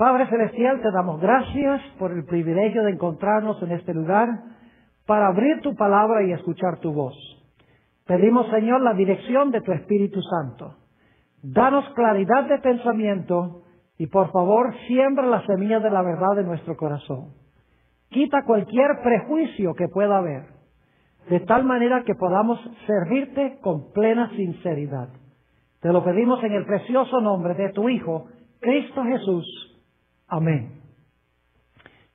Padre Celestial, te damos gracias por el privilegio de encontrarnos en este lugar para abrir tu palabra y escuchar tu voz. Pedimos, Señor, la dirección de tu Espíritu Santo. Danos claridad de pensamiento y, por favor, siembra la semilla de la verdad en nuestro corazón. Quita cualquier prejuicio que pueda haber, de tal manera que podamos servirte con plena sinceridad. Te lo pedimos en el precioso nombre de tu Hijo, Cristo Jesús. Amén.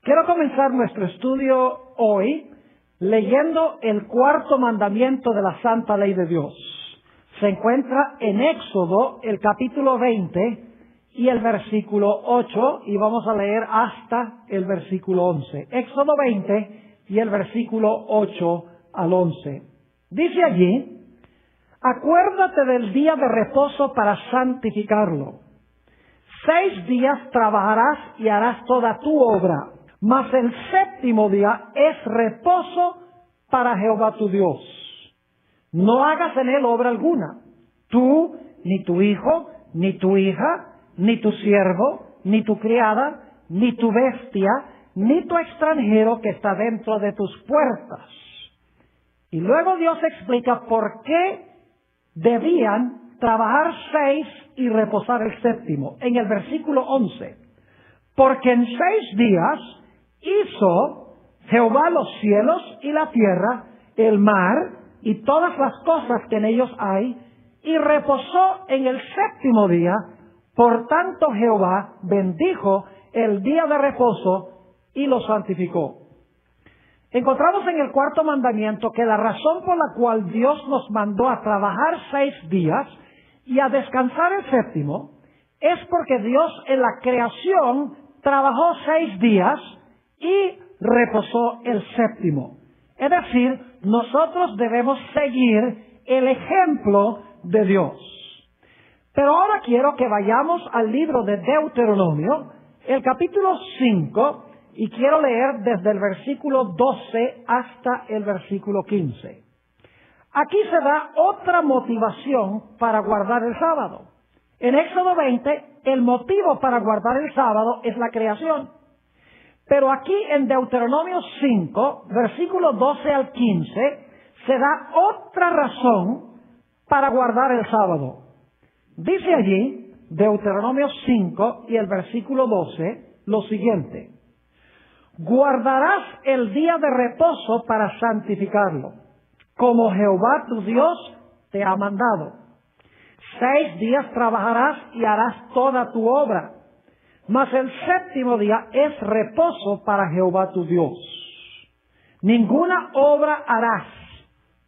Quiero comenzar nuestro estudio hoy leyendo el cuarto mandamiento de la Santa Ley de Dios. Se encuentra en Éxodo, el capítulo 20 y el versículo 8, y vamos a leer hasta el versículo 11. Éxodo 20 y el versículo 8 al 11. Dice allí: acuérdate del día de reposo para santificarlo. 6 días trabajarás y harás toda tu obra, mas el séptimo día es reposo para Jehová tu Dios. No hagas en él obra alguna, tú, ni tu hijo, ni tu hija, ni tu siervo, ni tu criada, ni tu bestia, ni tu extranjero que está dentro de tus puertas. Y luego Dios explica por qué debían trabajar 6 y reposar el séptimo. En el versículo 11, porque en 6 días hizo Jehová los cielos y la tierra, el mar y todas las cosas que en ellos hay, y reposó en el séptimo día. Por tanto Jehová bendijo el día de reposo y lo santificó. Encontramos en el cuarto mandamiento que la razón por la cual Dios nos mandó a trabajar 6 días y a descansar el séptimo es porque Dios en la creación trabajó 6 días y reposó el séptimo. Es decir, nosotros debemos seguir el ejemplo de Dios. Pero ahora quiero que vayamos al libro de Deuteronomio, el capítulo 5, y quiero leer desde el versículo 12 hasta el versículo 15. Aquí se da otra motivación para guardar el sábado. En Éxodo 20, el motivo para guardar el sábado es la creación. Pero aquí en Deuteronomio 5, versículo 12 al 15, se da otra razón para guardar el sábado. Dice allí, Deuteronomio 5 y el versículo 12, lo siguiente: guardarás el día de reposo para santificarlo, como Jehová tu Dios te ha mandado. 6 días trabajarás y harás toda tu obra, mas el séptimo día es reposo para Jehová tu Dios. Ninguna obra harás,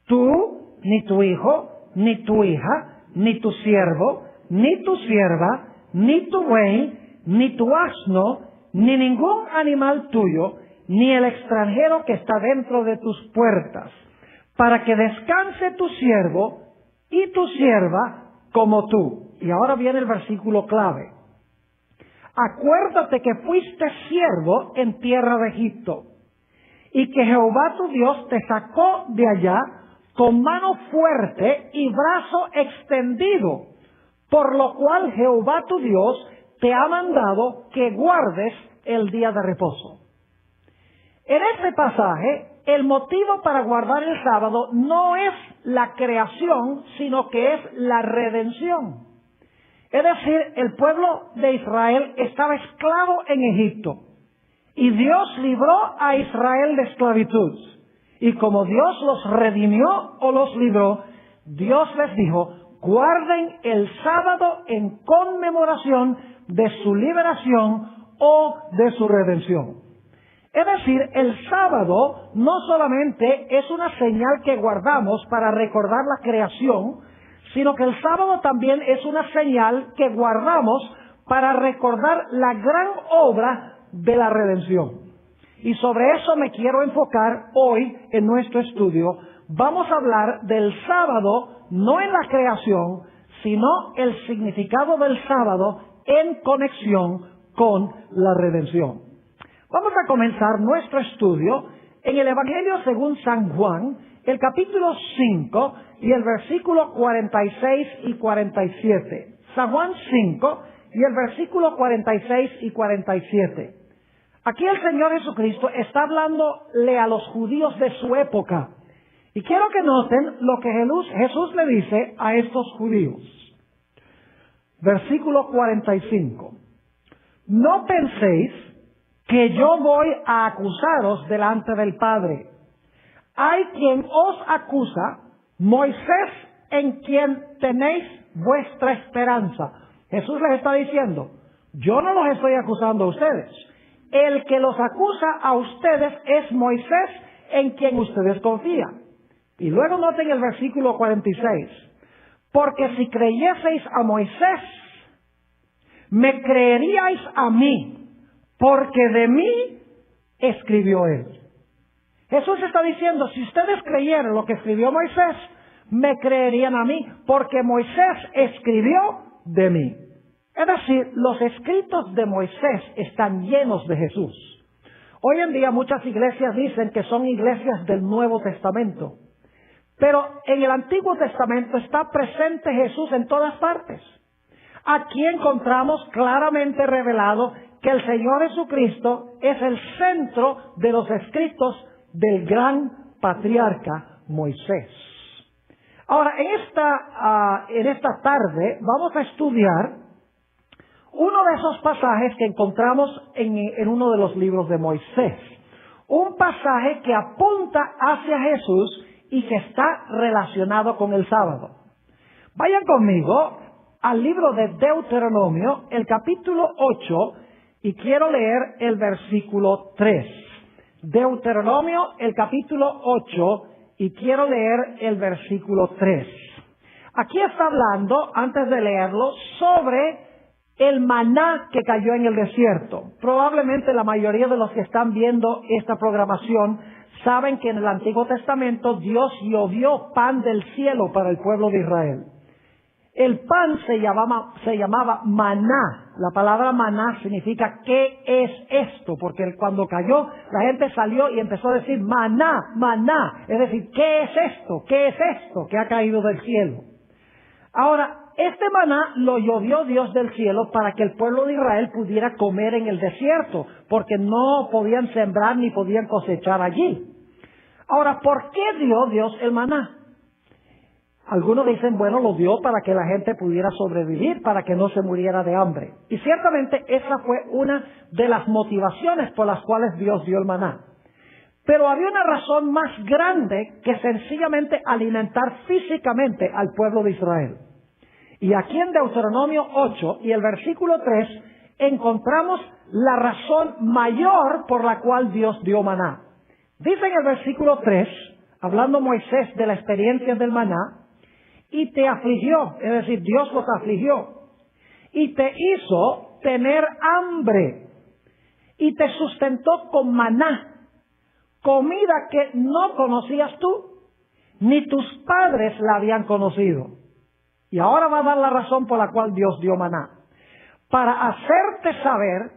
tú, ni tu hijo, ni tu hija, ni tu siervo, ni tu sierva, ni tu buey, ni tu asno, ni ningún animal tuyo, ni el extranjero que está dentro de tus puertas, para que descanse tu siervo y tu sierva como tú. Y ahora viene el versículo clave. Acuérdate que fuiste siervo en tierra de Egipto, y que Jehová tu Dios te sacó de allá con mano fuerte y brazo extendido, por lo cual Jehová tu Dios te ha mandado que guardes el día de reposo. En este pasaje, el motivo para guardar el sábado no es la creación, sino que es la redención. Es decir, el pueblo de Israel estaba esclavo en Egipto, y Dios libró a Israel de esclavitud. Y como Dios los redimió o los libró, Dios les dijo: guarden el sábado en conmemoración de su liberación o de su redención. Es decir, el sábado no solamente es una señal que guardamos para recordar la creación, sino que el sábado también es una señal que guardamos para recordar la gran obra de la redención. Y sobre eso me quiero enfocar hoy en nuestro estudio. Vamos a hablar del sábado, no en la creación, sino el significado del sábado en conexión con la redención. Vamos a comenzar nuestro estudio en el Evangelio según San Juan, el capítulo 5 y el versículo 46 y 47. San Juan 5 y el versículo 46 y 47. Aquí el Señor Jesucristo está hablándole a los judíos de su época. Y quiero que noten lo que Jesús le dice a estos judíos. Versículo 45. No penséis que yo voy a acusaros delante del Padre. Hay quien os acusa, Moisés, en quien tenéis vuestra esperanza. Jesús les está diciendo, yo no los estoy acusando a ustedes. El que los acusa a ustedes es Moisés, en quien ustedes confían. Y luego noten el versículo 46. Porque si creyeseis a Moisés, me creeríais a mí, porque de mí escribió él. Jesús está diciendo, si ustedes creyeran lo que escribió Moisés, me creerían a mí, porque Moisés escribió de mí. Es decir, los escritos de Moisés están llenos de Jesús. Hoy en día muchas iglesias dicen que son iglesias del Nuevo Testamento. Pero en el Antiguo Testamento está presente Jesús en todas partes. Aquí encontramos claramente revelado que el Señor Jesucristo es el centro de los escritos del gran patriarca Moisés. Ahora, en esta tarde vamos a estudiar uno de esos pasajes que encontramos en uno de los libros de Moisés. Un pasaje que apunta hacia Jesús y que está relacionado con el sábado. Vayan conmigo al libro de Deuteronomio, el capítulo 8, y quiero leer el versículo 3. Deuteronomio, el capítulo 8, y quiero leer el versículo 3. Aquí está hablando, antes de leerlo, sobre el maná que cayó en el desierto. Probablemente la mayoría de los que están viendo esta programación saben que en el Antiguo Testamento Dios llovió pan del cielo para el pueblo de Israel. El pan se llamaba maná. La palabra maná significa ¿qué es esto? Porque cuando cayó, la gente salió y empezó a decir maná, maná. Es decir, ¿qué es esto? ¿Qué es esto que ha caído del cielo? Ahora, este maná lo llovió Dios del cielo para que el pueblo de Israel pudiera comer en el desierto, porque no podían sembrar ni podían cosechar allí. Ahora, ¿por qué dio Dios el maná? Algunos dicen, bueno, lo dio para que la gente pudiera sobrevivir, para que no se muriera de hambre. Y ciertamente esa fue una de las motivaciones por las cuales Dios dio el maná. Pero había una razón más grande que sencillamente alimentar físicamente al pueblo de Israel. Y aquí en Deuteronomio 8 y el versículo 3 encontramos la razón mayor por la cual Dios dio maná. Dice en el versículo 3, hablando Moisés de la experiencia del maná, y te afligió, es decir, Dios los afligió, y te hizo tener hambre, y te sustentó con maná, comida que no conocías tú, ni tus padres la habían conocido. Y ahora va a dar la razón por la cual Dios dio maná. Para hacerte saber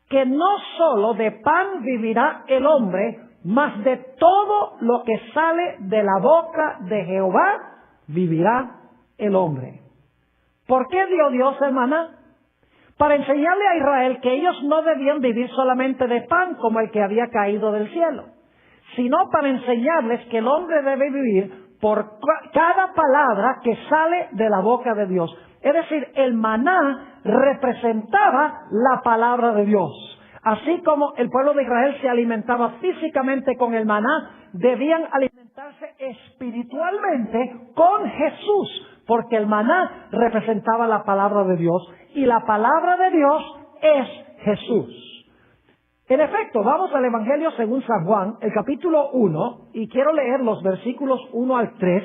que no solo de pan vivirá el hombre, mas de todo lo que sale de la boca de Jehová vivirá el hombre. ¿Por qué dio Dios el maná? Para enseñarle a Israel que ellos no debían vivir solamente de pan como el que había caído del cielo, sino para enseñarles que el hombre debe vivir por cada palabra que sale de la boca de Dios. Es decir, el maná representaba la palabra de Dios. Así como el pueblo de Israel se alimentaba físicamente con el maná, debían alimentarse espiritualmente con Jesús, porque el maná representaba la palabra de Dios y la palabra de Dios es Jesús. En efecto, vamos al Evangelio según San Juan, el capítulo 1, y quiero leer los versículos 1 al 3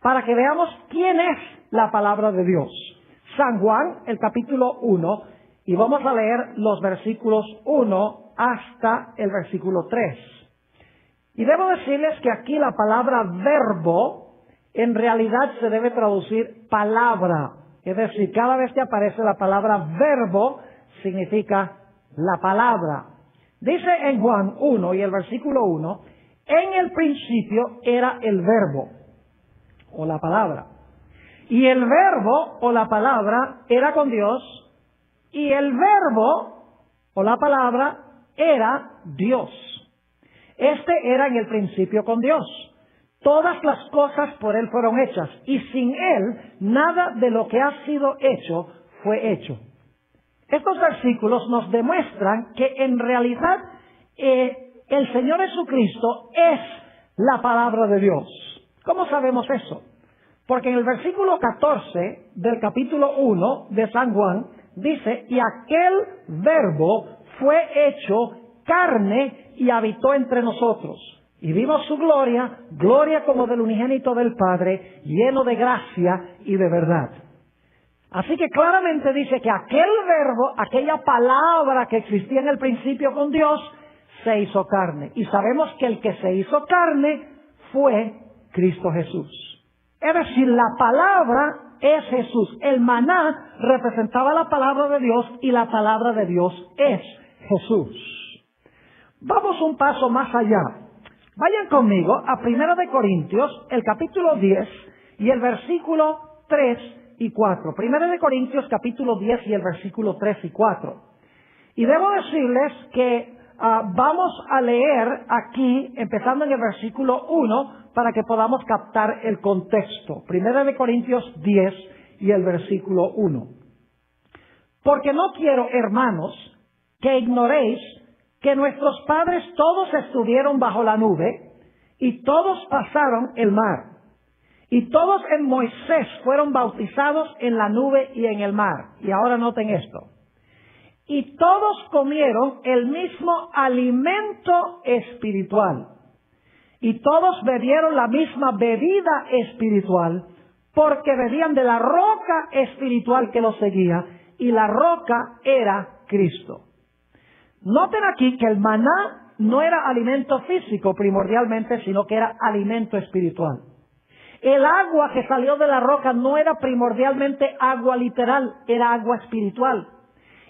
para que veamos quién es la palabra de Dios. San Juan, el capítulo 1, y vamos a leer los versículos 1 hasta el versículo 3. Y debo decirles que aquí la palabra verbo en realidad se debe traducir palabra. Es decir, cada vez que aparece la palabra verbo significa la palabra. Dice en Juan 1 y el versículo 1, en el principio era el verbo o la palabra. Y el verbo o la palabra era con Dios Y el verbo, o la palabra, era Dios. Este era en el principio con Dios. Todas las cosas por Él fueron hechas, y sin Él nada de lo que ha sido hecho fue hecho. Estos versículos nos demuestran que en realidad el Señor Jesucristo es la palabra de Dios. ¿Cómo sabemos eso? Porque en el versículo 14 del capítulo 1 de San Juan dice, y aquel verbo fue hecho carne y habitó entre nosotros. Y vimos su gloria, gloria como del unigénito del Padre, lleno de gracia y de verdad. Así que claramente dice que aquel verbo, aquella palabra que existía en el principio con Dios, se hizo carne. Y sabemos que el que se hizo carne fue Cristo Jesús. Es decir, la palabra es Jesús. El maná representaba la palabra de Dios y la palabra de Dios es Jesús. Vamos un paso más allá. Vayan conmigo a 1 de Corintios, el capítulo 10 y el versículo 3 y 4. 1 de Corintios, capítulo 10 y el versículo 3 y 4. Y debo decirles que vamos a leer aquí, empezando en el versículo 1, para que podamos captar el contexto. 1 de Corintios 10 y el versículo 1. Porque no quiero, hermanos, que ignoréis que nuestros padres todos estuvieron bajo la nube y todos pasaron el mar. Y todos en Moisés fueron bautizados en la nube y en el mar. Y ahora noten esto. Y todos comieron el mismo alimento espiritual. Y todos bebieron la misma bebida espiritual, porque bebían de la roca espiritual que los seguía, y la roca era Cristo. Noten aquí que el maná no era alimento físico primordialmente, sino que era alimento espiritual. El agua que salió de la roca no era primordialmente agua literal, era agua espiritual.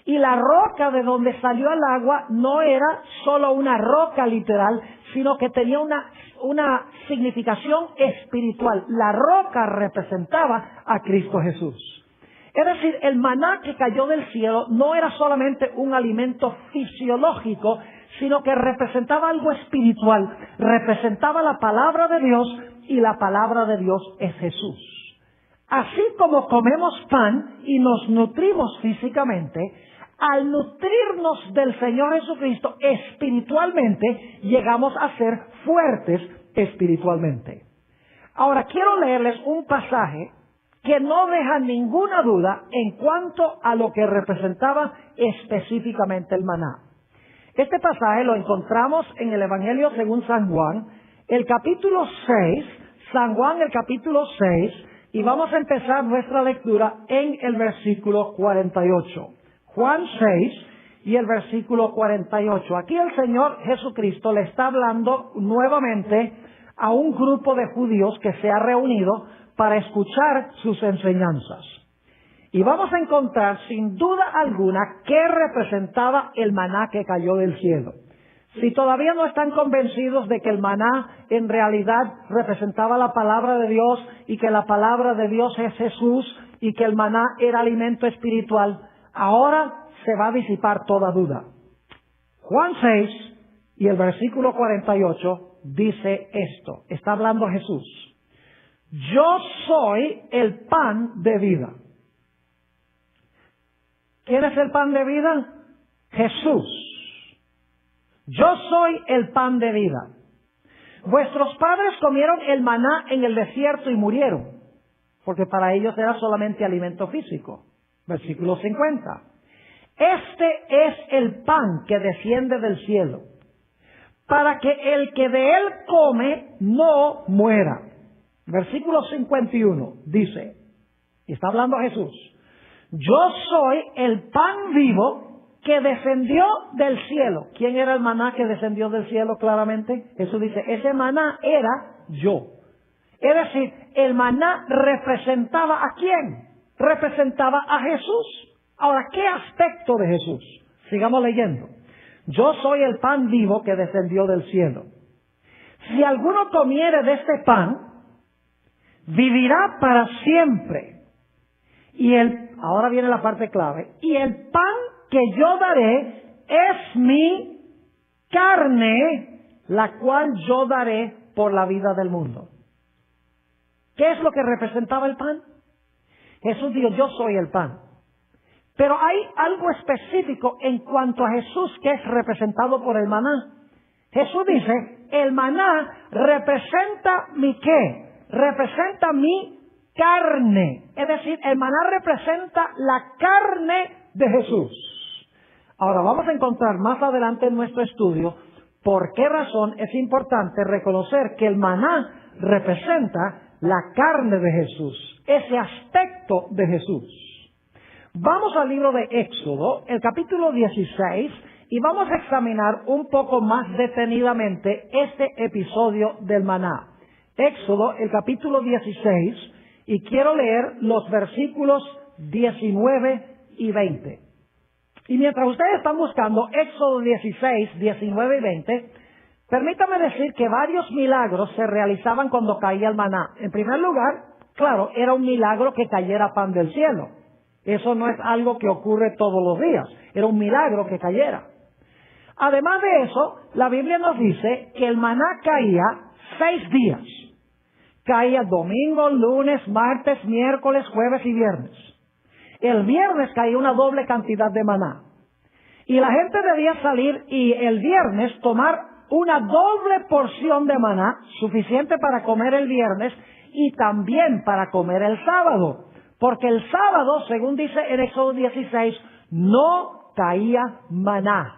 Y la roca de donde salió el agua no era solo una roca literal, sino que tenía una significación espiritual. La roca representaba a Cristo Jesús. Es decir, el maná que cayó del cielo no era solamente un alimento fisiológico, sino que representaba algo espiritual, representaba la palabra de Dios, y la palabra de Dios es Jesús. Así como comemos pan y nos nutrimos físicamente, al nutrirnos del Señor Jesucristo espiritualmente, llegamos a ser fuertes espiritualmente. Ahora quiero leerles un pasaje que no deja ninguna duda en cuanto a lo que representaba específicamente el maná. Este pasaje lo encontramos en el Evangelio según San Juan, el capítulo 6, San Juan el capítulo 6, y vamos a empezar nuestra lectura en el versículo 48. Juan 6 y el versículo 48. Aquí el Señor Jesucristo le está hablando nuevamente a un grupo de judíos que se ha reunido para escuchar sus enseñanzas. Y vamos a encontrar sin duda alguna qué representaba el maná que cayó del cielo. Si todavía no están convencidos de que el maná en realidad representaba la palabra de Dios y que la palabra de Dios es Jesús y que el maná era alimento espiritual, ahora se va a disipar toda duda. Juan 6 y el versículo 48 dice esto. Está hablando Jesús. Yo soy el pan de vida. ¿Quién es el pan de vida? Jesús. Yo soy el pan de vida. Vuestros padres comieron el maná en el desierto y murieron, porque para ellos era solamente alimento físico. Versículo 50. Este es el pan que desciende del cielo, para que el que de él come no muera. Versículo 51 dice, y está hablando Jesús, yo soy el pan vivo que descendió del cielo. ¿Quién era el maná que descendió del cielo claramente? Jesús dice, ese maná era yo. Es decir, el maná representaba ¿a quién? Representaba a Jesús. Ahora, ¿qué aspecto de Jesús? Sigamos leyendo. Yo soy el pan vivo que descendió del cielo. Si alguno comiere de este pan, vivirá para siempre. Y el ahora viene la parte clave, y el pan que yo daré es mi carne, la cual yo daré por la vida del mundo. ¿Qué es lo que representaba el pan? Jesús dijo, yo soy el pan. Pero hay algo específico en cuanto a Jesús que es representado por el maná. Jesús dice, el maná representa mi ¿qué? Representa mi carne. Es decir, el maná representa la carne de Jesús. Ahora vamos a encontrar más adelante en nuestro estudio por qué razón es importante reconocer que el maná representa la carne de Jesús, ese aspecto de Jesús. Vamos al libro de Éxodo, el capítulo 16, y vamos a examinar un poco más detenidamente este episodio del maná. Éxodo, el capítulo 16, y quiero leer los versículos 19 y 20. Y mientras ustedes están buscando Éxodo 16, 19 y 20, permítame decir que varios milagros se realizaban cuando caía el maná. En primer lugar, claro, era un milagro que cayera pan del cielo. Eso no es algo que ocurre todos los días. Era un milagro que cayera. Además de eso, la Biblia nos dice que el maná caía 6 días. Caía domingo, lunes, martes, miércoles, jueves y viernes. El viernes caía una doble cantidad de maná. Y la gente debía salir y el viernes tomar una doble porción de maná, suficiente para comer el viernes y también para comer el sábado. Porque el sábado, según dice en Éxodo 16, no caía maná.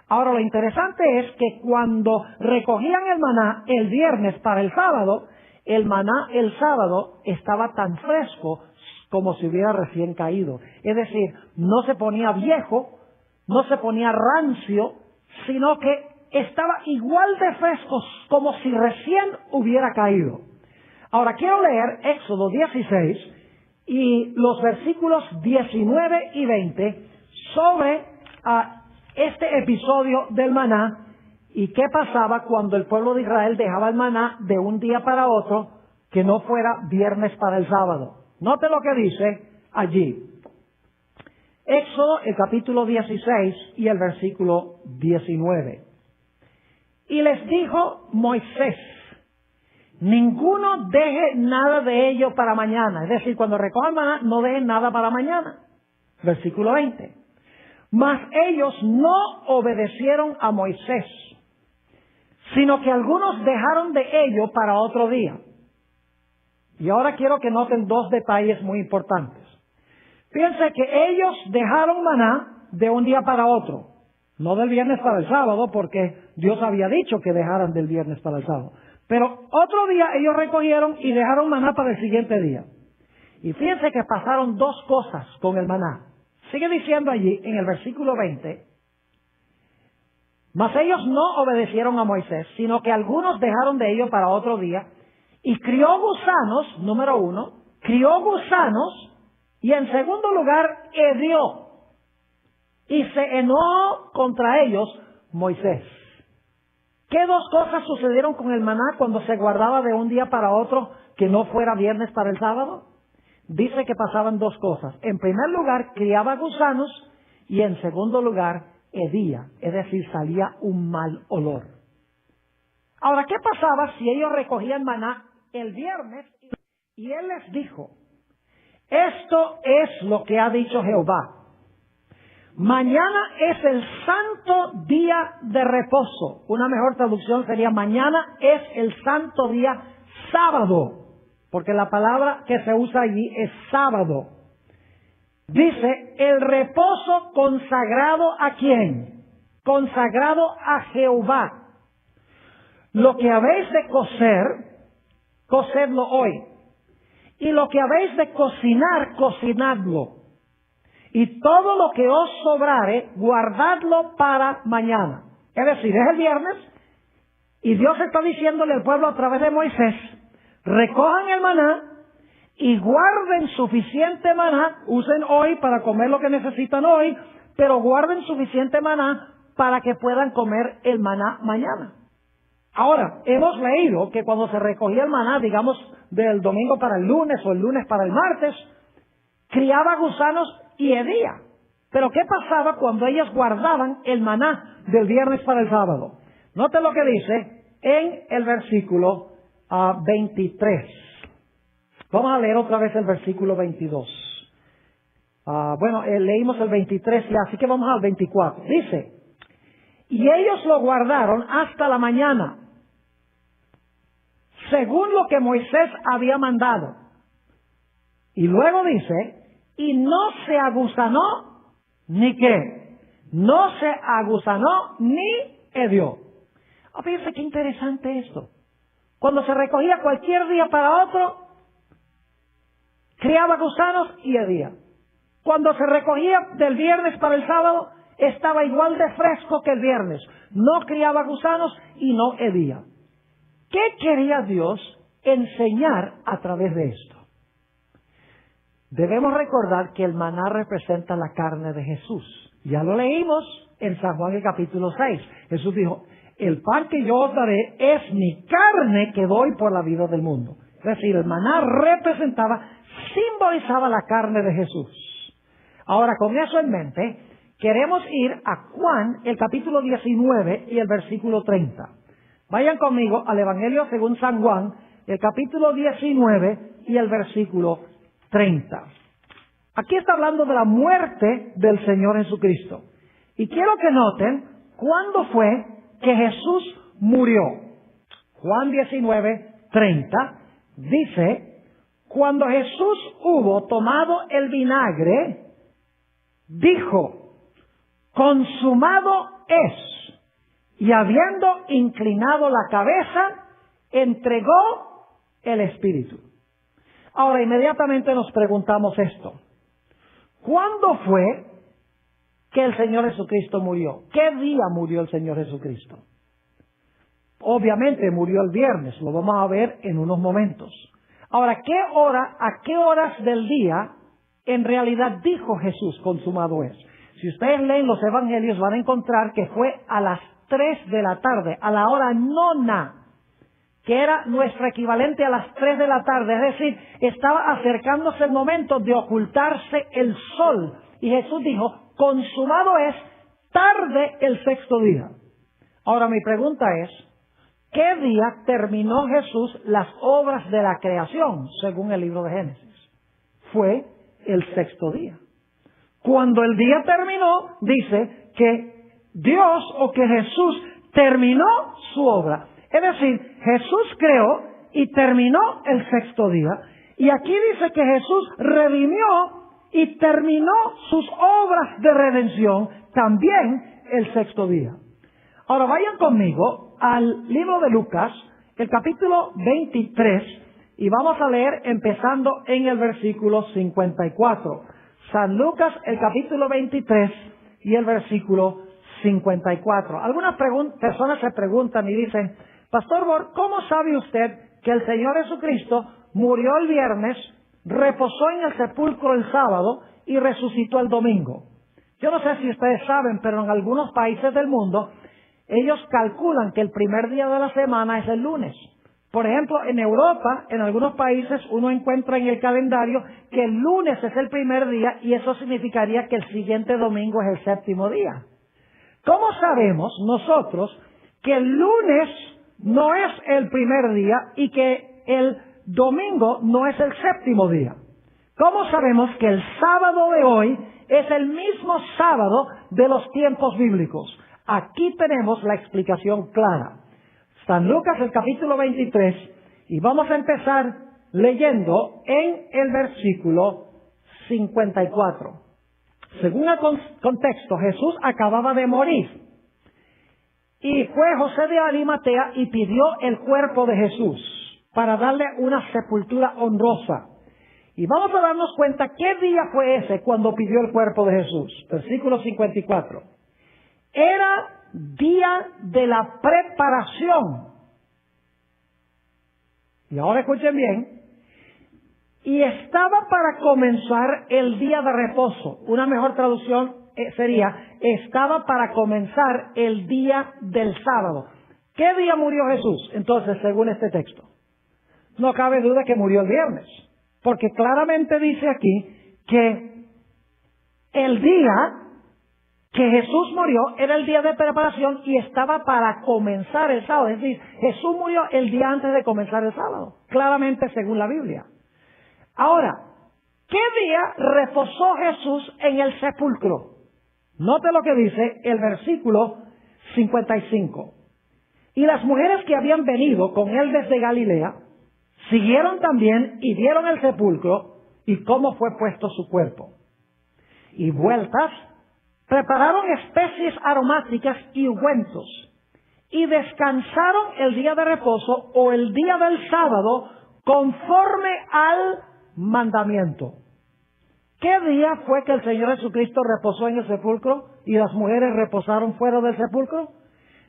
Ahora, lo interesante es que cuando recogían el maná el viernes para el sábado, el maná el sábado estaba tan fresco como si hubiera recién caído. Es decir, no se ponía viejo, no se ponía rancio, sino que estaba igual de fresco como si recién hubiera caído. Ahora, quiero leer Éxodo 16 y los versículos 19 y 20 sobre este episodio del maná y qué pasaba cuando el pueblo de Israel dejaba el maná de un día para otro que no fuera viernes para el sábado. Note lo que dice allí. Éxodo, el capítulo 16 y el versículo 19. Y les dijo Moisés, ninguno deje nada de ello para mañana. Es decir, cuando recojan maná, no dejen nada para mañana. Versículo 20. Mas ellos no obedecieron a Moisés, sino que algunos dejaron de ello para otro día. Y ahora quiero que noten 2 detalles muy importantes. Fíjense que ellos dejaron maná de un día para otro. No del viernes para el sábado, porque Dios había dicho que dejaran del viernes para el sábado. Pero otro día ellos recogieron y dejaron maná para el siguiente día. Y fíjense que pasaron 2 cosas con el maná. Sigue diciendo allí en el versículo 20, mas ellos no obedecieron a Moisés, sino que algunos dejaron de ello para otro día, y crió gusanos, número 1, crió gusanos, y en segundo lugar, hedió, y se enojó contra ellos Moisés. ¿Qué 2 cosas sucedieron con el maná cuando se guardaba de un día para otro que no fuera viernes para el sábado? Dice que pasaban 2 cosas. En primer lugar, criaba gusanos y en segundo lugar, hedía, es decir, salía un mal olor. Ahora, ¿qué pasaba si ellos recogían maná el viernes y él les dijo, esto es lo que ha dicho Jehová? Mañana es el santo día de reposo. Una mejor traducción sería mañana es el santo día sábado, porque la palabra que se usa allí es sábado. Dice, el reposo consagrado ¿a quién? Consagrado a Jehová. Lo que habéis de cocer, cocedlo hoy. Y lo que habéis de cocinar, cocinadlo. Y todo lo que os sobrare, guardadlo para mañana. Es decir, es el viernes, y Dios está diciéndole al pueblo a través de Moisés, recojan el maná y guarden suficiente maná, usen hoy para comer lo que necesitan hoy, pero guarden suficiente maná para que puedan comer el maná mañana. Ahora, hemos leído que cuando se recogía el maná, digamos, del domingo para el lunes o el lunes para el martes, criaba gusanos y hedía. Pero ¿qué pasaba cuando ellas guardaban el maná del viernes para el sábado? Note lo que dice en el versículo 23. Vamos a leer otra vez el versículo 22. Leímos el 23 ya, así que vamos al 24. Dice, y ellos lo guardaron hasta la mañana, según lo que Moisés había mandado. Y luego dice, y no se agusanó ni qué, no se agusanó ni hedió. Fíjense qué interesante esto. Cuando se recogía cualquier día para otro, criaba gusanos y hedía. Cuando se recogía del viernes para el sábado, estaba igual de fresco que el viernes. No criaba gusanos y no hedía. ¿Qué quería Dios enseñar a través de esto? Debemos recordar que el maná representa la carne de Jesús. Ya lo leímos en San Juan el capítulo 6. Jesús dijo, el pan que yo os daré es mi carne que doy por la vida del mundo. Es decir, el maná simbolizaba la carne de Jesús. Ahora, con eso en mente, queremos ir a Juan, el capítulo 19 y el versículo 30. Vayan conmigo al Evangelio según San Juan, el capítulo 19 y el versículo 30. Aquí está hablando de la muerte del Señor Jesucristo. Y quiero que noten cuándo fue que Jesús murió. Juan 19, 30 dice, cuando Jesús hubo tomado el vinagre, dijo, consumado es. Y habiendo inclinado la cabeza, entregó el Espíritu. Ahora, inmediatamente nos preguntamos esto. ¿Cuándo fue que el Señor Jesucristo murió? ¿Qué día murió el Señor Jesucristo? Obviamente murió el viernes, lo vamos a ver en unos momentos. Ahora, ¿a qué horas del día en realidad dijo Jesús, consumado es? Si ustedes leen los evangelios van a encontrar que fue a las 3 de la tarde, a la hora nona, que era nuestro equivalente a las 3 de la tarde, es decir, estaba acercándose el momento de ocultarse el sol. Y Jesús dijo, consumado es, tarde el sexto día. Ahora mi pregunta es, ¿qué día terminó Jesús las obras de la creación, según el libro de Génesis? Fue el sexto día. Cuando el día terminó, dice que Dios o que Jesús terminó su obra. Es decir, Jesús creó y terminó el sexto día. Y aquí dice que Jesús redimió y terminó sus obras de redención también el sexto día. Ahora vayan conmigo al libro de Lucas, el capítulo 23, y vamos a leer empezando en el versículo 54. San Lucas, el capítulo 23 y el versículo 54. Algunas personas se preguntan y dicen, Pastor Bor, ¿cómo sabe usted que el Señor Jesucristo murió el viernes, reposó en el sepulcro el sábado y resucitó el domingo? Yo no sé si ustedes saben, pero en algunos países del mundo, ellos calculan que el primer día de la semana es el lunes. Por ejemplo, en Europa, en algunos países, uno encuentra en el calendario que el lunes es el primer día y eso significaría que el siguiente domingo es el séptimo día. ¿Cómo sabemos nosotros que el lunes no es el primer día y que el domingo no es el séptimo día? ¿Cómo sabemos que el sábado de hoy es el mismo sábado de los tiempos bíblicos? Aquí tenemos la explicación clara. San Lucas, el capítulo 23, y vamos a empezar leyendo en el versículo 54. Según el contexto, Jesús acababa de morir. Y fue José de Arimatea y pidió el cuerpo de Jesús para darle una sepultura honrosa. Y vamos a darnos cuenta qué día fue ese cuando pidió el cuerpo de Jesús. Versículo 54. Era día de la preparación. Y ahora escuchen bien. Y estaba para comenzar el día de reposo. Una mejor traducción sería, estaba para comenzar el día del sábado. ¿Qué día murió Jesús? Entonces, según este texto, no cabe duda que murió el viernes, porque claramente dice aquí que el día que Jesús murió era el día de preparación y estaba para comenzar el sábado. Es decir, Jesús murió el día antes de comenzar el sábado, claramente según la Biblia. Ahora, ¿qué día reposó Jesús en el sepulcro? Note lo que dice el versículo 55. Y las mujeres que habían venido con él desde Galilea siguieron también y vieron el sepulcro y cómo fue puesto su cuerpo. Y vueltas, prepararon especies aromáticas y ungüentos, y descansaron el día de reposo o el día del sábado conforme al mandamiento. ¿Qué día fue que el Señor Jesucristo reposó en el sepulcro y las mujeres reposaron fuera del sepulcro?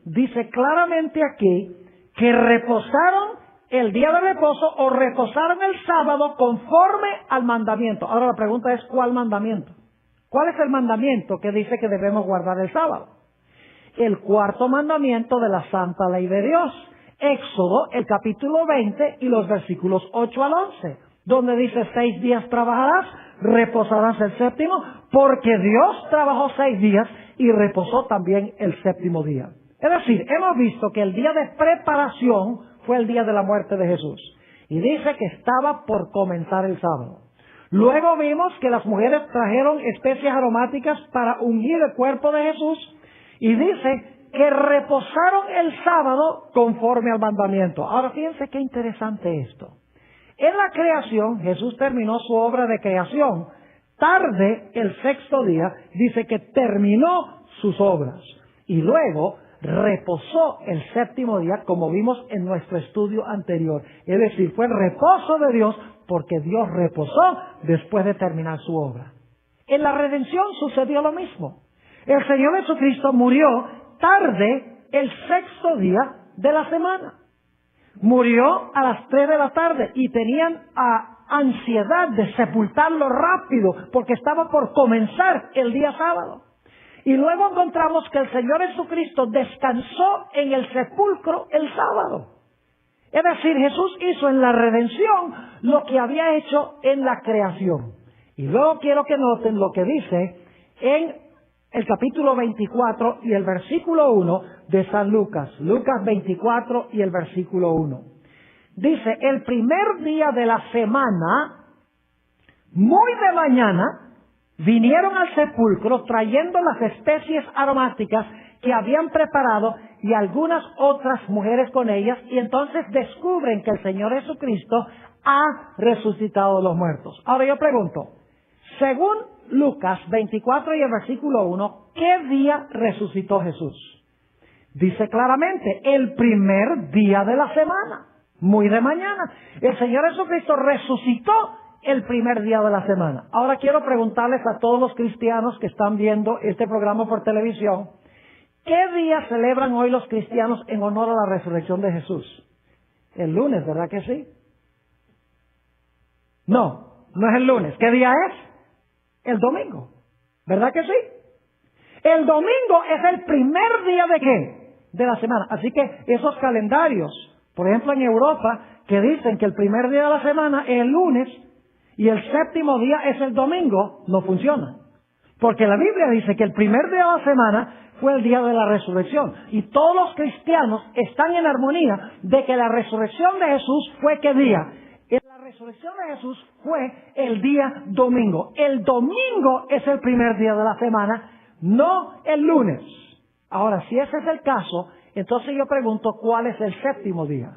Dice claramente aquí que reposaron el día de reposo o reposaron el sábado conforme al mandamiento. Ahora la pregunta es, ¿cuál mandamiento? ¿Cuál es el mandamiento que dice que debemos guardar el sábado? El cuarto mandamiento de la santa ley de Dios. Éxodo, el capítulo 20 y los versículos 8 al 11, donde dice 6 días trabajarás, reposarás el séptimo, porque Dios trabajó 6 días y reposó también el séptimo día. Es decir, hemos visto que el día de preparación fue el día de la muerte de Jesús. Y dice que estaba por comenzar el sábado. Luego vimos que las mujeres trajeron especias aromáticas para ungir el cuerpo de Jesús. Y dice que reposaron el sábado conforme al mandamiento. Ahora fíjense qué interesante esto. En la creación, Jesús terminó su obra de creación. Tarde, el sexto día, dice que terminó sus obras. Y luego reposó el séptimo día, como vimos en nuestro estudio anterior. Es decir, fue el reposo de Dios porque Dios reposó después de terminar su obra. En la redención sucedió lo mismo. El Señor Jesucristo murió tarde el sexto día de la semana. Murió a las 3 de la tarde y tenían ansiedad de sepultarlo rápido porque estaba por comenzar el día sábado. Y luego encontramos que el Señor Jesucristo descansó en el sepulcro el sábado. Es decir, Jesús hizo en la redención lo que había hecho en la creación. Y luego quiero que noten lo que dice en el capítulo 24 y el versículo 1 de San Lucas. Lucas 24 y el versículo 1. Dice, el primer día de la semana, muy de mañana, vinieron al sepulcro trayendo las especies aromáticas que habían preparado y algunas otras mujeres con ellas, y entonces descubren que el Señor Jesucristo ha resucitado de los muertos. Ahora yo pregunto, según Lucas 24 y el versículo 1, ¿qué día resucitó Jesús? Dice claramente, el primer día de la semana, muy de mañana. El Señor Jesucristo resucitó el primer día de la semana. Ahora quiero preguntarles a todos los cristianos que están viendo este programa por televisión, ¿qué día celebran hoy los cristianos en honor a la resurrección de Jesús? El lunes, ¿verdad que sí? No, no es el lunes. ¿Qué día es? El domingo. ¿Verdad que sí? El domingo es el primer día ¿de qué? De la semana. Así que esos calendarios, por ejemplo en Europa, que dicen que el primer día de la semana es el lunes y el séptimo día es el domingo, no funciona. Porque la Biblia dice que el primer día de la semana fue el día de la resurrección. Y todos los cristianos están en armonía de que la resurrección de Jesús fue ¿qué día? La resurrección de Jesús fue el día domingo. El domingo es el primer día de la semana, no el lunes. Ahora, si ese es el caso, entonces yo pregunto, ¿cuál es el séptimo día?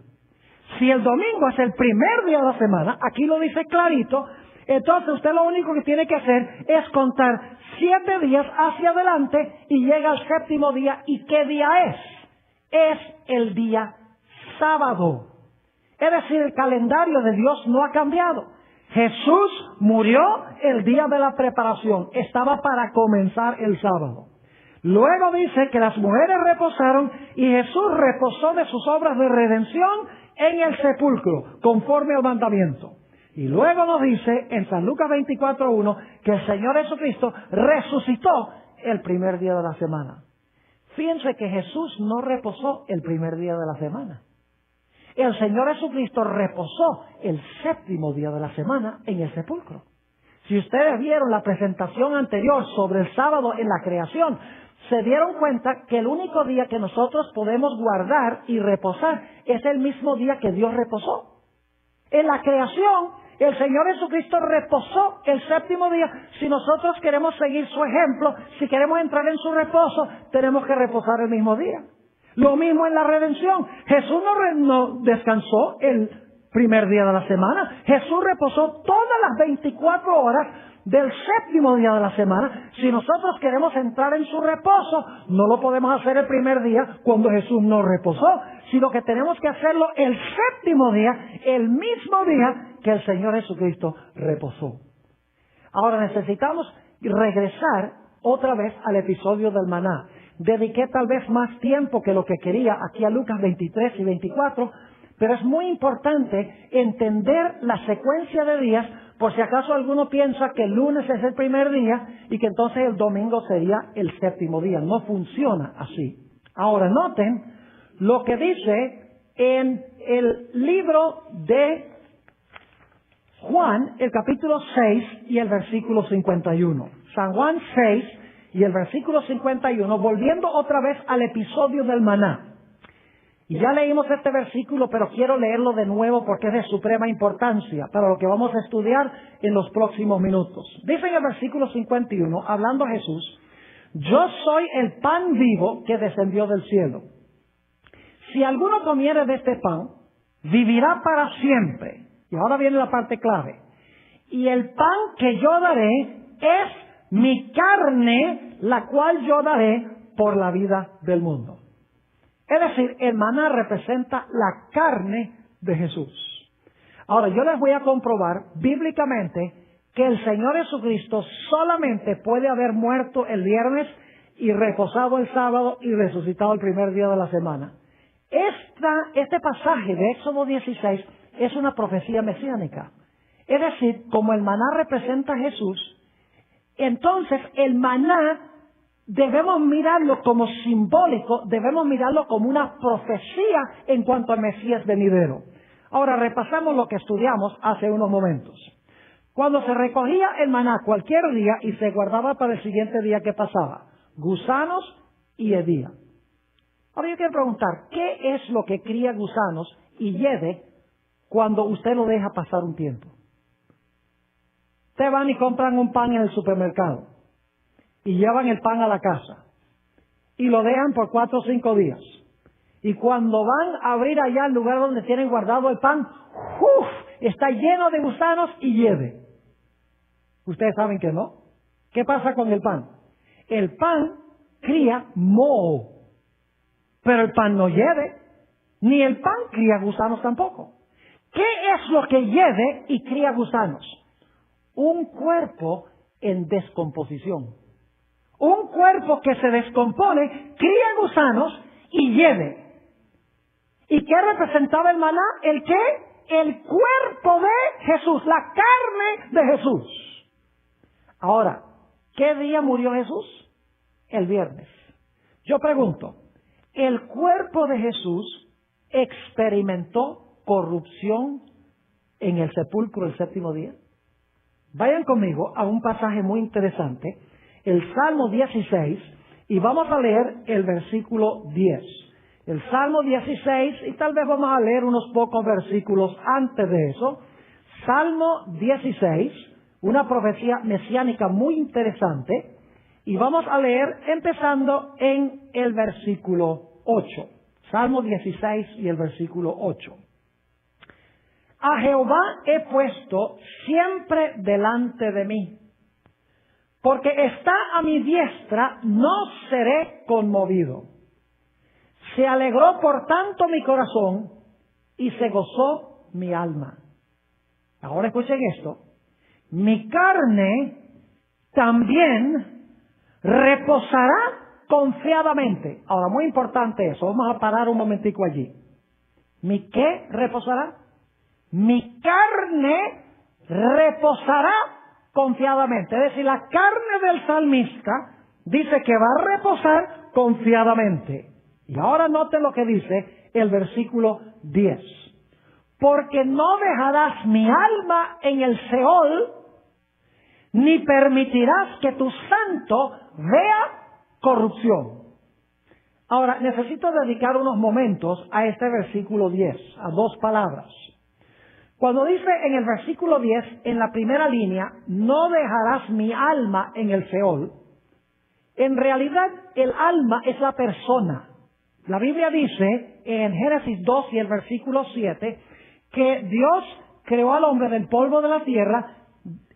Si el domingo es el primer día de la semana, aquí lo dice clarito, entonces usted lo único que tiene que hacer es contar 7 días hacia adelante y llega al séptimo día. ¿Y qué día es? Es el día sábado. Es decir, el calendario de Dios no ha cambiado. Jesús murió el día de la preparación. Estaba para comenzar el sábado. Luego dice que las mujeres reposaron y Jesús reposó de sus obras de redención en el sepulcro, conforme al mandamiento. Y luego nos dice en San Lucas 24:1 que el Señor Jesucristo resucitó el primer día de la semana. Fíjense que Jesús no reposó el primer día de la semana. El Señor Jesucristo reposó el séptimo día de la semana en el sepulcro. Si ustedes vieron la presentación anterior sobre el sábado en la creación, se dieron cuenta que el único día que nosotros podemos guardar y reposar es el mismo día que Dios reposó. En la creación, el Señor Jesucristo reposó el séptimo día. Si nosotros queremos seguir su ejemplo, si queremos entrar en su reposo, tenemos que reposar el mismo día. Lo mismo en la redención. Jesús no descansó el primer día de la semana. Jesús reposó todas las 24 horas del séptimo día de la semana. Si nosotros queremos entrar en su reposo, no lo podemos hacer el primer día cuando Jesús no reposó, sino que tenemos que hacerlo el séptimo día, el mismo día que el Señor Jesucristo reposó. Ahora necesitamos regresar otra vez al episodio del maná. Dediqué tal vez más tiempo que lo que quería aquí a Lucas 23 y 24, pero es muy importante entender la secuencia de días, por si acaso alguno piensa que el lunes es el primer día y que entonces el domingo sería el séptimo día. No funciona así. Ahora noten lo que dice en el libro de Juan, el capítulo 6 y el versículo 51. San Juan 6 y el versículo 51, volviendo otra vez al episodio del maná. Y ya leímos este versículo, pero quiero leerlo de nuevo porque es de suprema importancia para lo que vamos a estudiar en los próximos minutos. Dice en el versículo 51, hablando Jesús: yo soy el pan vivo que descendió del cielo. Si alguno comiere de este pan, vivirá para siempre. Y ahora viene la parte clave. Y el pan que yo daré es mi carne, la cual yo daré por la vida del mundo. Es decir, el maná representa la carne de Jesús. Ahora, yo les voy a comprobar bíblicamente que el Señor Jesucristo solamente puede haber muerto el viernes y reposado el sábado y resucitado el primer día de la semana. Este pasaje de Éxodo 16 es una profecía mesiánica. Es decir, como el maná representa a Jesús, entonces el maná debemos mirarlo como simbólico, debemos mirarlo como una profecía en cuanto al Mesías venidero. Ahora repasamos lo que estudiamos hace unos momentos. Cuando se recogía el maná cualquier día y se guardaba para el siguiente día, ¿qué pasaba? Gusanos y hedía. Ahora yo quiero preguntar, ¿qué es lo que cría gusanos y hiede cuando usted lo deja pasar un tiempo? Ustedes van y compran un pan en el supermercado y llevan el pan a la casa y lo dejan por 4 o 5 días. Y cuando van a abrir allá el lugar donde tienen guardado el pan, ¡uf!, está lleno de gusanos y hiede. Ustedes saben que no. ¿Qué pasa con el pan? El pan cría moho, pero el pan no hiede, ni el pan cría gusanos tampoco. ¿Qué es lo que hiede y cría gusanos? Un cuerpo en descomposición. Un cuerpo que se descompone, cría gusanos y hiede. ¿Y qué representaba el maná? ¿El qué? El cuerpo de Jesús, la carne de Jesús. Ahora, ¿qué día murió Jesús? El viernes. Yo pregunto, ¿el cuerpo de Jesús experimentó corrupción en el sepulcro el séptimo día? Vayan conmigo a un pasaje muy interesante, el Salmo 16, y vamos a leer el versículo 10. El Salmo 16, y tal vez vamos a leer unos pocos versículos antes de eso. Salmo 16, una profecía mesiánica muy interesante, y vamos a leer empezando en el versículo 8. Salmo 16 y el versículo 8. A Jehová he puesto siempre delante de mí, porque está a mi diestra, no seré conmovido. Se alegró por tanto mi corazón y se gozó mi alma. Ahora escuchen esto. Mi carne también reposará confiadamente. Ahora, muy importante eso. Vamos a parar un momentico allí. ¿Mi qué reposará? Mi carne reposará confiadamente. Es decir, la carne del salmista dice que va a reposar confiadamente. Y ahora noten lo que dice el versículo 10. Porque no dejarás mi alma en el Seol, ni permitirás que tu santo vea corrupción. Ahora, necesito dedicar unos momentos a este versículo 10, a dos palabras. Cuando dice en el versículo 10, en la primera línea, no dejarás mi alma en el Seol, en realidad el alma es la persona. La Biblia dice en Génesis 2 y el versículo 7, que Dios creó al hombre del polvo de la tierra,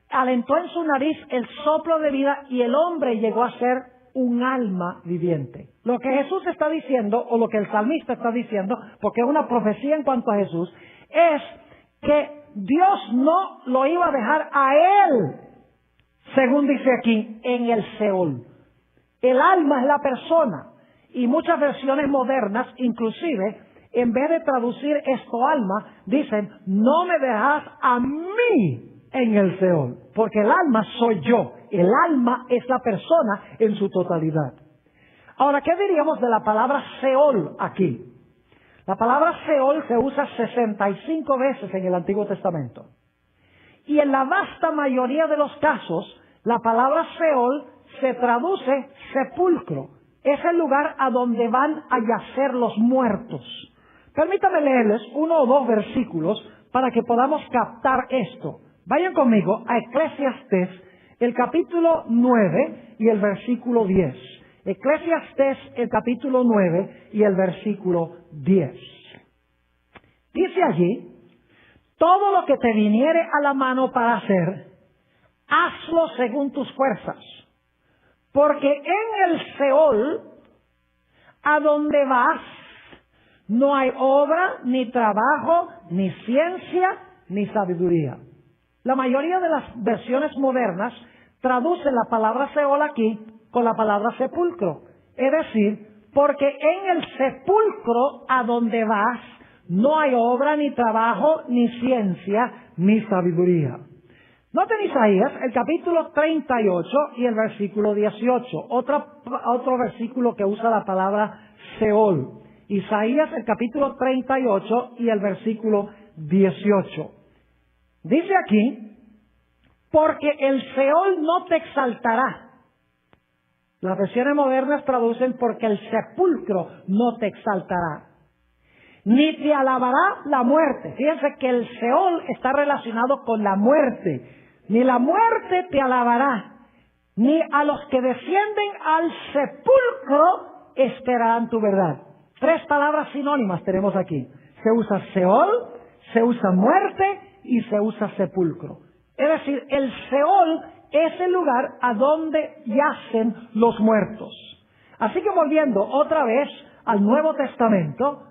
alentó en su nariz el soplo de vida y el hombre llegó a ser un alma viviente. Lo que Jesús está diciendo, o lo que el salmista está diciendo, porque es una profecía en cuanto a Jesús, es que Dios no lo iba a dejar a él, según dice aquí, en el Seol. El alma es la persona, y muchas versiones modernas, inclusive, en vez de traducir esto alma, dicen, no me dejas a mí en el Seol, porque el alma soy yo. El alma es la persona en su totalidad. Ahora, ¿qué diríamos de la palabra Seol aquí? La palabra Seol se usa 65 veces en el Antiguo Testamento. Y en la vasta mayoría de los casos, la palabra Seol se traduce sepulcro. Es el lugar a donde van a yacer los muertos. Permítame leerles uno o dos versículos para que podamos captar esto. Vayan conmigo a Eclesiastés, el capítulo 9 y el versículo 10. Eclesiastés, el capítulo 9 y el versículo 10. Dice allí, todo lo que te viniere a la mano para hacer, hazlo según tus fuerzas, porque en el Seol, a donde vas, no hay obra, ni trabajo, ni ciencia, ni sabiduría. La mayoría de las versiones modernas traducen la palabra Seol aquí con la palabra sepulcro. Es decir, porque en el sepulcro a donde vas no hay obra, ni trabajo, ni ciencia, ni sabiduría. Noten Isaías, el capítulo 38 y el versículo 18. Otro versículo que usa la palabra Seol. Isaías, el capítulo 38 y el versículo 18. Dice aquí, porque el Seol no te exaltará. Las versiones modernas traducen porque el sepulcro no te exaltará. Ni te alabará la muerte. Fíjense que el Seol está relacionado con la muerte. Ni la muerte te alabará, ni a los que descienden al sepulcro esperarán tu verdad. Tres palabras sinónimas tenemos aquí. Se usa Seol, se usa muerte y se usa sepulcro. Es decir, el Seol es el lugar a donde yacen los muertos. Así que volviendo otra vez al Nuevo Testamento,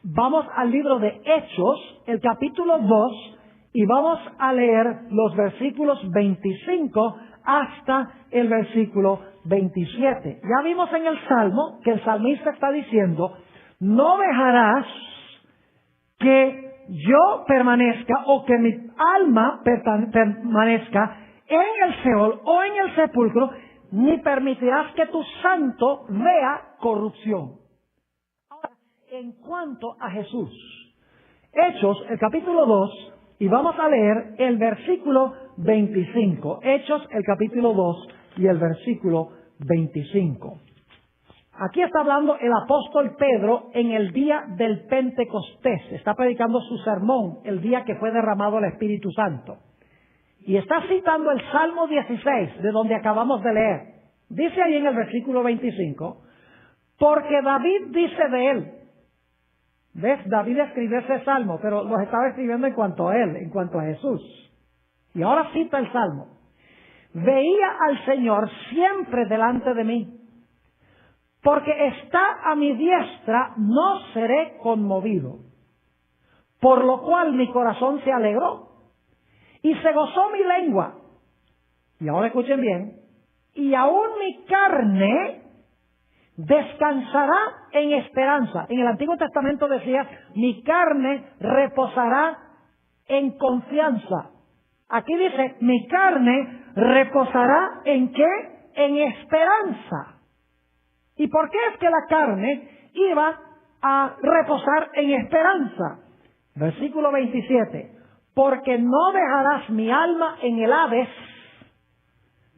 vamos al libro de Hechos, el capítulo 2, y vamos a leer los versículos 25 hasta el versículo 27. Ya vimos en el Salmo que el salmista está diciendo, no dejarás que yo permanezca o que mi alma permanezca en el Seol o en el sepulcro, ni permitirás que tu santo vea corrupción. Ahora, en cuanto a Jesús, Hechos, el capítulo 2, y vamos a leer el versículo 25. Hechos, el capítulo 2 y el versículo 25. Aquí está hablando el apóstol Pedro en el día del Pentecostés. Está predicando su sermón el día que fue derramado el Espíritu Santo. Y está citando el Salmo 16, de donde acabamos de leer. Dice ahí en el versículo 25, porque David dice de él. ¿Ves? David escribió ese salmo, pero los estaba escribiendo en cuanto a él, en cuanto a Jesús. Y ahora cita el salmo. Veía al Señor siempre delante de mí. Porque está a mi diestra, no seré conmovido. Por lo cual mi corazón se alegró. Y se gozó mi lengua. Y ahora escuchen bien. Y aún mi carne descansará en esperanza. En el Antiguo Testamento decía, mi carne reposará en confianza. Aquí dice, mi carne reposará ¿en qué? En esperanza. ¿Y por qué es que la carne iba a reposar en esperanza? Versículo 27. porque no dejarás mi alma en el Hades.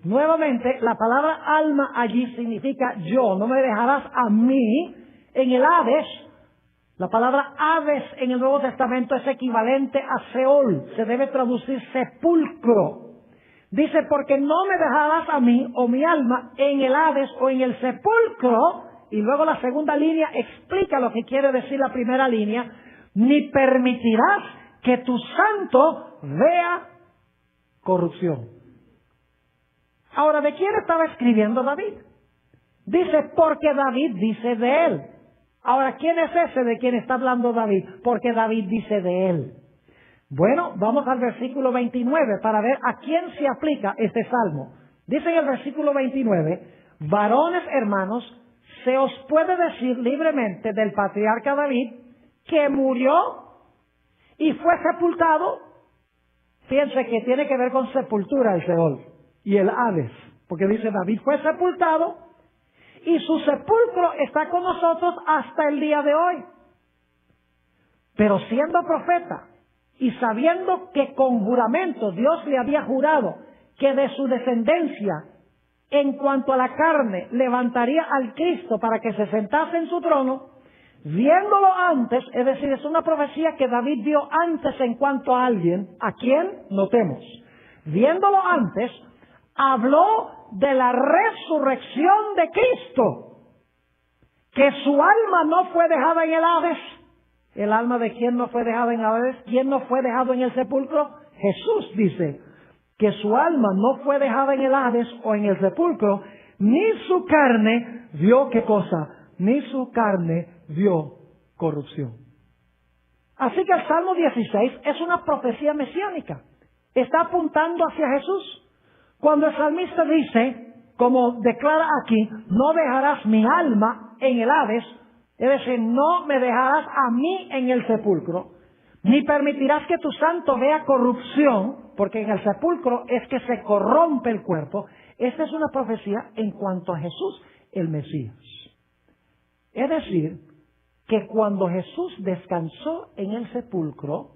Nuevamente, la palabra alma allí significa yo, no me dejarás a mí en el Hades. La palabra Hades en el Nuevo Testamento es equivalente a Seol, se debe traducir sepulcro. Dice, porque no me dejarás a mí o mi alma en el Hades o en el sepulcro, y luego la segunda línea explica lo que quiere decir la primera línea, ni permitirás que tu santo vea corrupción. Ahora, ¿de quién estaba escribiendo David? Dice, porque David dice de él. Ahora, ¿quién es ese de quien está hablando David? Porque David dice de él. Bueno, vamos al versículo 29 para ver a quién se aplica este salmo. Dice en el versículo 29, varones hermanos, se os puede decir libremente del patriarca David que murió y fue sepultado. Fíjense que tiene que ver con sepultura el Seol y el Hades, porque dice David fue sepultado y su sepulcro está con nosotros hasta el día de hoy. Pero siendo profeta y sabiendo que con juramento Dios le había jurado que de su descendencia, en cuanto a la carne, levantaría al Cristo para que se sentase en su trono, viéndolo antes, es decir, es una profecía que David vio antes en cuanto a alguien, ¿a quién? Notemos. Viéndolo antes, habló de la resurrección de Cristo, que su alma no fue dejada en el Hades. ¿El alma de quién no fue dejada en el Hades? ¿Quién no fue dejado en el sepulcro? Jesús dice que su alma no fue dejada en el Hades o en el sepulcro, ni su carne vio, ¿qué cosa? Ni su carne vio corrupción. Así que el Salmo 16 es una profecía mesiánica. Está apuntando hacia Jesús. Cuando el salmista dice, como declara aquí, no dejarás mi alma en el Hades, es decir, no me dejarás a mí en el sepulcro, ni permitirás que tu santo vea corrupción, porque en el sepulcro es que se corrompe el cuerpo. Esta es una profecía en cuanto a Jesús, el Mesías. Es decir, que cuando Jesús descansó en el sepulcro,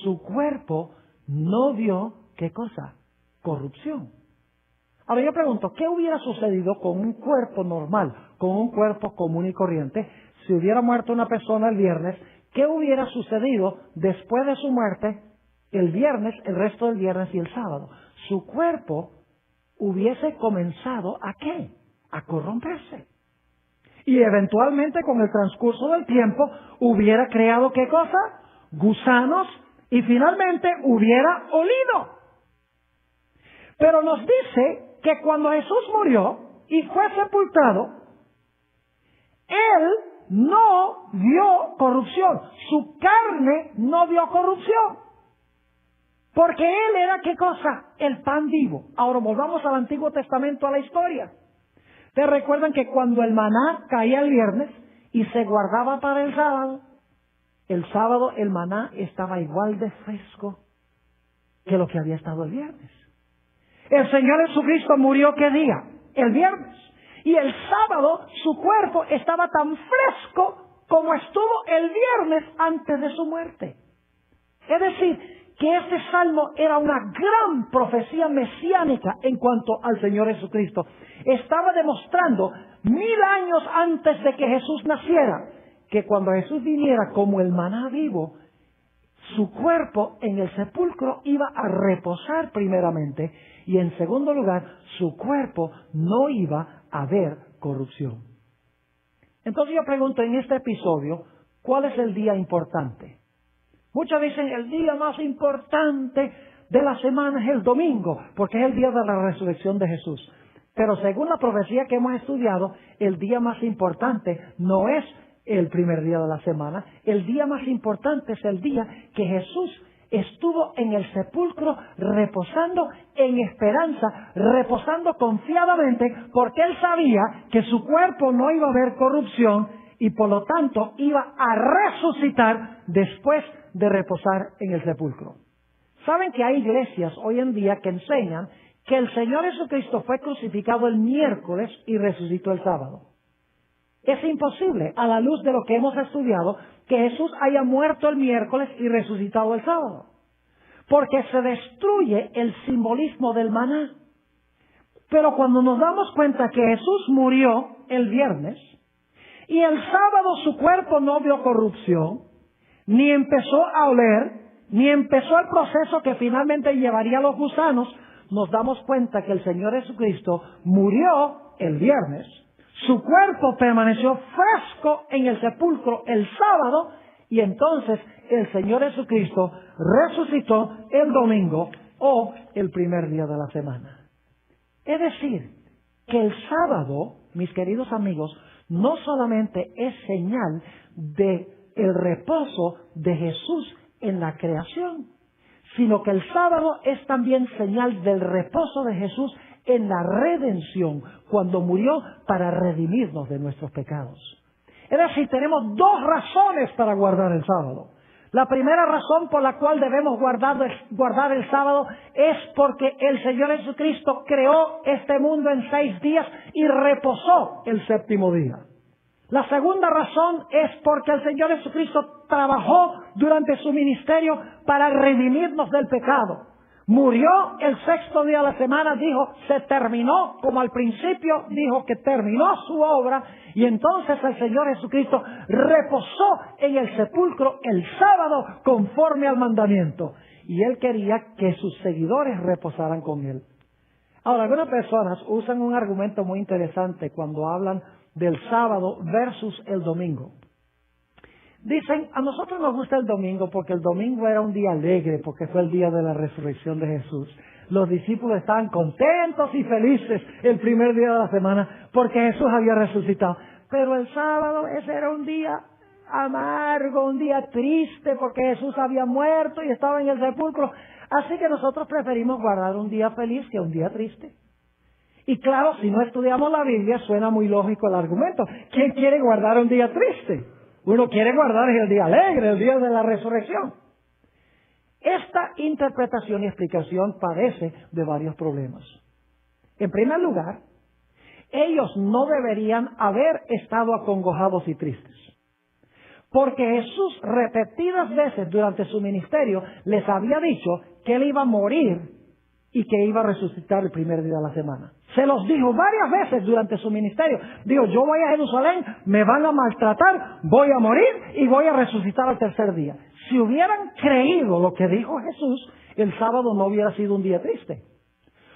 su cuerpo no vio, ¿qué cosa? Corrupción. Ahora yo pregunto, ¿qué hubiera sucedido con un cuerpo normal, con un cuerpo común y corriente, si hubiera muerto una persona el viernes? ¿Qué hubiera sucedido después de su muerte el viernes, el resto del viernes y el sábado? Su cuerpo hubiese comenzado ¿a qué? A corromperse. Y eventualmente con el transcurso del tiempo hubiera creado ¿qué cosa? Gusanos y finalmente hubiera olido. Pero nos dice que cuando Jesús murió y fue sepultado, Él no vio corrupción. Su carne no vio corrupción. Porque Él era, ¿qué cosa? El pan vivo. Ahora volvamos al Antiguo Testamento, a la historia. ¿Ustedes recuerdan que cuando el maná caía el viernes y se guardaba para el sábado el maná estaba igual de fresco que lo que había estado el viernes? El Señor Jesucristo murió ¿qué día? El viernes. Y el sábado su cuerpo estaba tan fresco como estuvo el viernes antes de su muerte. Es decir, que este salmo era una gran profecía mesiánica en cuanto al Señor Jesucristo. Estaba demostrando 1000 años antes de que Jesús naciera, que cuando Jesús viniera como el maná vivo, su cuerpo en el sepulcro iba a reposar primeramente, y en segundo lugar, su cuerpo no iba a ver corrupción. Entonces yo pregunto en este episodio, ¿cuál es el día importante? Muchos dicen el día más importante de la semana es el domingo, porque es el día de la resurrección de Jesús. Pero según la profecía que hemos estudiado, el día más importante no es el primer día de la semana. El día más importante es el día que Jesús estuvo en el sepulcro reposando en esperanza, reposando confiadamente, porque Él sabía que su cuerpo no iba a ver corrupción y por lo tanto iba a resucitar después de reposar en el sepulcro. ¿Saben que hay iglesias hoy en día que enseñan que el Señor Jesucristo fue crucificado el miércoles y resucitó el sábado? Es imposible, a la luz de lo que hemos estudiado, que Jesús haya muerto el miércoles y resucitado el sábado. porque se destruye el simbolismo del maná. Pero cuando nos damos cuenta que Jesús murió el viernes y el sábado su cuerpo no vio corrupción, ni empezó a oler, ni empezó el proceso que finalmente llevaría a los gusanos, nos damos cuenta que el Señor Jesucristo murió el viernes, su cuerpo permaneció fresco en el sepulcro el sábado, y entonces el Señor Jesucristo resucitó el domingo o el primer día de la semana. Es decir, que el sábado, mis queridos amigos, no solamente es señal de el reposo de Jesús en la creación, sino que el sábado es también señal del reposo de Jesús en la redención, cuando murió para redimirnos de nuestros pecados. Es decir, tenemos dos razones para guardar el sábado. La primera razón por la cual debemos guardar el sábado es porque el Señor Jesucristo creó este mundo en 6 días y reposó el séptimo día. La segunda razón es porque el Señor Jesucristo trabajó durante su ministerio para redimirnos del pecado. Murió el 6º día de la semana, dijo, se terminó, como al principio dijo que terminó su obra, y entonces el Señor Jesucristo reposó en el sepulcro el sábado conforme al mandamiento. Y Él quería que sus seguidores reposaran con Él. Ahora, algunas personas usan un argumento muy interesante cuando hablan del sábado versus el domingo. Dicen, a nosotros nos gusta el domingo porque el domingo era un día alegre, porque fue el día de la resurrección de Jesús. Los discípulos estaban contentos y felices el primer día de la semana porque Jesús había resucitado. Pero el sábado, ese era un día amargo, un día triste porque Jesús había muerto y estaba en el sepulcro. Así que nosotros preferimos guardar un día feliz que un día triste. Y claro, si no estudiamos la Biblia, suena muy lógico el argumento. ¿Quién quiere guardar un día triste? Uno quiere guardar el día alegre, el día de la resurrección. Esta interpretación y explicación padece de varios problemas. En primer lugar, ellos no deberían haber estado acongojados y tristes, porque Jesús repetidas veces durante su ministerio les había dicho que Él iba a morir y que iba a resucitar el primer día de la semana. Se los dijo varias veces durante su ministerio. Dijo, yo voy a Jerusalén, me van a maltratar, voy a morir y voy a resucitar al tercer día. Si hubieran creído lo que dijo Jesús, el sábado no hubiera sido un día triste.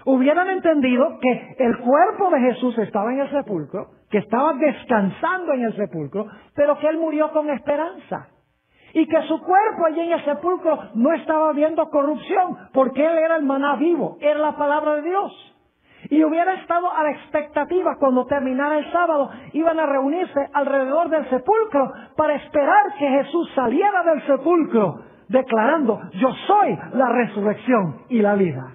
Hubieran entendido que el cuerpo de Jesús estaba en el sepulcro, que estaba descansando en el sepulcro, pero que Él murió con esperanza. Y que su cuerpo allí en el sepulcro no estaba viendo corrupción, porque Él era el maná vivo, era la palabra de Dios. Y hubiera estado a la expectativa cuando terminara el sábado, iban a reunirse alrededor del sepulcro para esperar que Jesús saliera del sepulcro, declarando, yo soy la resurrección y la vida.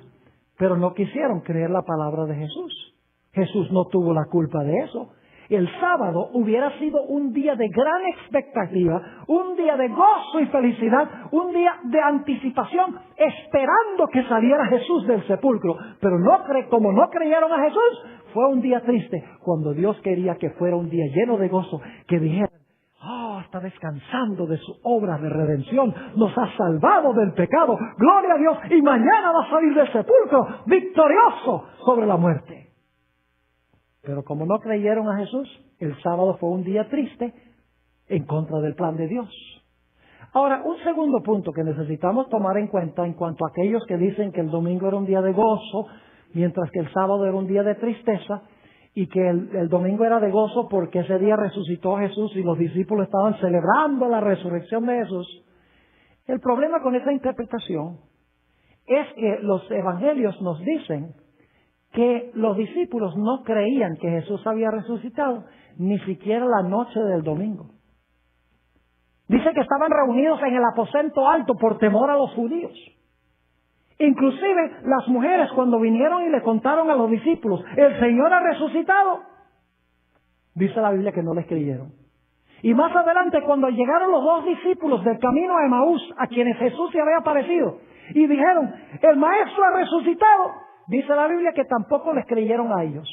Pero no quisieron creer la palabra de Jesús. Jesús no tuvo la culpa de eso. El sábado hubiera sido un día de gran expectativa, un día de gozo y felicidad, un día de anticipación, esperando que saliera Jesús del sepulcro. Pero como no creyeron a Jesús, fue un día triste, cuando Dios quería que fuera un día lleno de gozo, que dijeran, está descansando de su obra de redención, nos ha salvado del pecado, gloria a Dios, y mañana va a salir del sepulcro victorioso sobre la muerte. Pero como no creyeron a Jesús, el sábado fue un día triste en contra del plan de Dios. Ahora, un segundo punto que necesitamos tomar en cuenta en cuanto a aquellos que dicen que el domingo era un día de gozo, mientras que el sábado era un día de tristeza, y que el domingo era de gozo porque ese día resucitó Jesús y los discípulos estaban celebrando la resurrección de Jesús. El problema con esa interpretación es que los evangelios nos dicen que los discípulos no creían que Jesús había resucitado ni siquiera la noche del domingo. Dice que estaban reunidos en el aposento alto por temor a los judíos. Inclusive las mujeres, cuando vinieron y le contaron a los discípulos, el Señor ha resucitado, dice la Biblia que no les creyeron. Y más adelante, cuando llegaron los 2 discípulos del camino a Emaús, a quienes Jesús se había aparecido, y dijeron, el Maestro ha resucitado, dice la Biblia que tampoco les creyeron a ellos.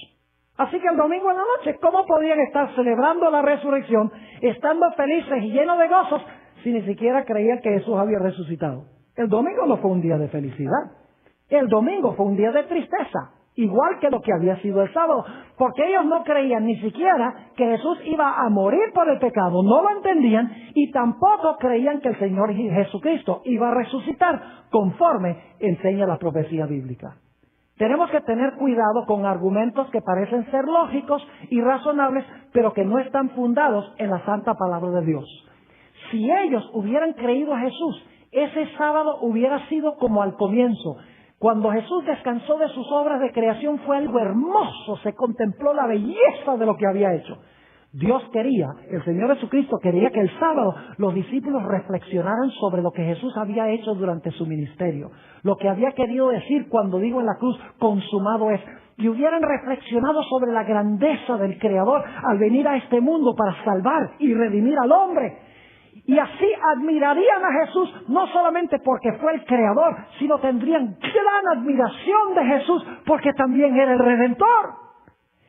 Así que el domingo en la noche, ¿cómo podían estar celebrando la resurrección, estando felices y llenos de gozos, si ni siquiera creían que Jesús había resucitado? El domingo no fue un día de felicidad. El domingo fue un día de tristeza, igual que lo que había sido el sábado, porque ellos no creían ni siquiera que Jesús iba a morir por el pecado, no lo entendían, y tampoco creían que el Señor Jesucristo iba a resucitar, conforme enseña la profecía bíblica. Tenemos que tener cuidado con argumentos que parecen ser lógicos y razonables, pero que no están fundados en la santa palabra de Dios. Si ellos hubieran creído a Jesús, ese sábado hubiera sido como al comienzo. Cuando Jesús descansó de sus obras de creación fue algo hermoso, se contempló la belleza de lo que había hecho. Dios quería, el Señor Jesucristo quería que el sábado los discípulos reflexionaran sobre lo que Jesús había hecho durante su ministerio, lo que había querido decir cuando dijo en la cruz, consumado es, y hubieran reflexionado sobre la grandeza del Creador al venir a este mundo para salvar y redimir al hombre. Y así admirarían a Jesús, no solamente porque fue el Creador, sino tendrían gran admiración de Jesús porque también era el Redentor.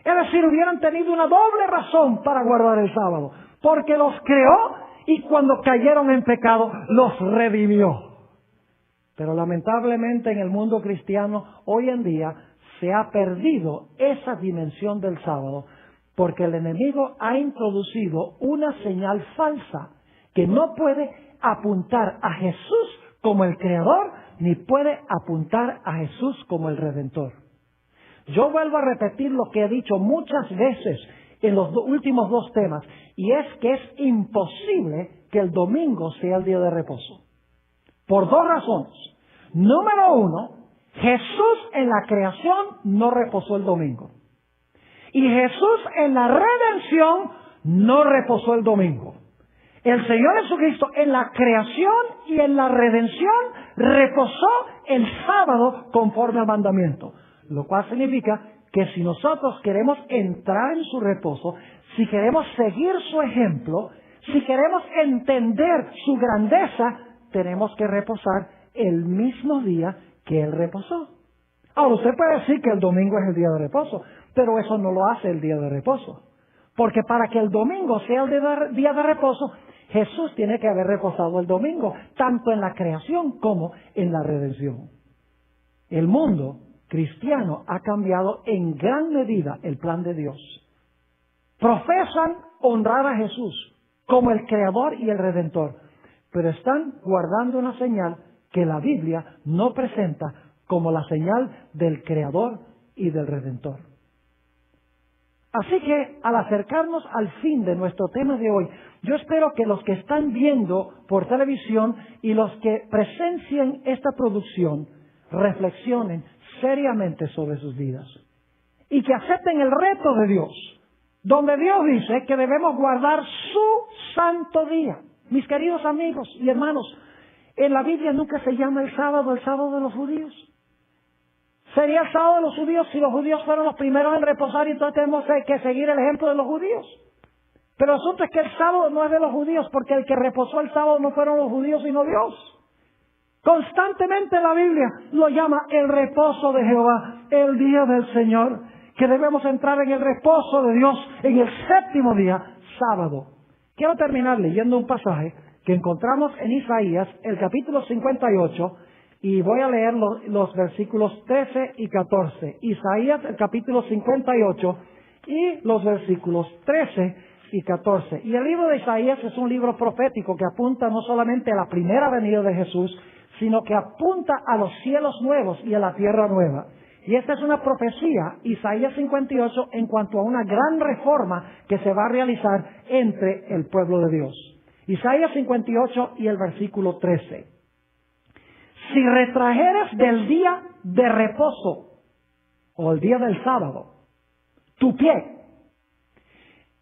Es decir, hubieran tenido una doble razón para guardar el sábado, porque los creó y cuando cayeron en pecado los redimió. Pero lamentablemente en el mundo cristiano hoy en día se ha perdido esa dimensión del sábado, porque el enemigo ha introducido una señal falsa que no puede apuntar a Jesús como el Creador, ni puede apuntar a Jesús como el Redentor. Yo vuelvo a repetir lo que he dicho muchas veces en los últimos dos temas, y es que es imposible que el domingo sea el día de reposo. Por dos razones. Número uno, Jesús en la creación no reposó el domingo. Y Jesús en la redención no reposó el domingo. El Señor Jesucristo en la creación y en la redención reposó el sábado conforme al mandamiento. Lo cual significa que si nosotros queremos entrar en su reposo, si queremos seguir su ejemplo, si queremos entender su grandeza, tenemos que reposar el mismo día que Él reposó. Ahora, usted puede decir que el domingo es el día de reposo, pero eso no lo hace el día de reposo. Porque para que el domingo sea el día de reposo, Jesús tiene que haber reposado el domingo, tanto en la creación como en la redención. El mundo cristiano ha cambiado en gran medida el plan de Dios. Profesan honrar a Jesús como el Creador y el Redentor, pero están guardando una señal que la Biblia no presenta como la señal del Creador y del Redentor. Así que, al acercarnos al fin de nuestro tema de hoy, yo espero que los que están viendo por televisión y los que presencien esta producción reflexionen seriamente sobre sus vidas y que acepten el reto de Dios, donde Dios dice que debemos guardar su santo día. Mis queridos amigos y hermanos, en la Biblia nunca se llama el sábado de los judíos. Sería el sábado de los judíos si los judíos fueron los primeros en reposar, y entonces tenemos que seguir el ejemplo de los judíos. Pero el asunto es que el sábado no es de los judíos, porque el que reposó el sábado no fueron los judíos sino Dios. Constantemente la Biblia lo llama el reposo de Jehová, el día del Señor, que debemos entrar en el reposo de Dios en el séptimo día, sábado. Quiero terminar leyendo un pasaje que encontramos en Isaías, el capítulo 58, y voy a leer los versículos 13 y 14. Isaías, el capítulo 58, y los versículos 13 y 14. Y el libro de Isaías es un libro profético que apunta no solamente a la primera venida de Jesús, sino que apunta a los cielos nuevos y a la tierra nueva. Y esta es una profecía, Isaías 58, en cuanto a una gran reforma que se va a realizar entre el pueblo de Dios. Isaías 58 y el versículo 13. Si retrajeres del día de reposo, o el día del sábado, tu pie,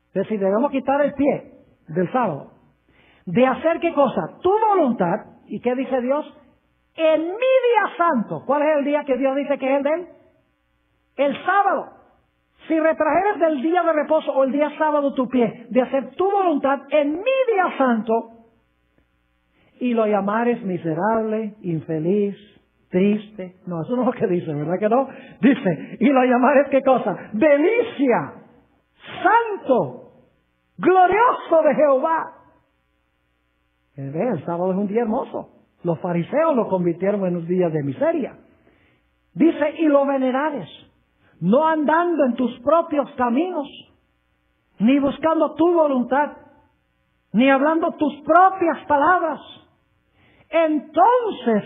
es decir, debemos quitar el pie del sábado, de hacer ¿qué cosa? Tu voluntad. ¿Y qué dice Dios? En mi día santo. ¿Cuál es el día que Dios dice que es el de Él? El sábado. Si retrajeres del día de reposo o el día sábado tu pie, de hacer tu voluntad en mi día santo, y lo llamares miserable, infeliz, triste. No, eso no es lo que dice, ¿verdad que no? Dice, y lo llamares ¿qué cosa? Delicia, santo, glorioso de Jehová. El sábado es un día hermoso. Los fariseos lo convirtieron en un día de miseria. Dice, y lo venerares, no andando en tus propios caminos, ni buscando tu voluntad, ni hablando tus propias palabras. Entonces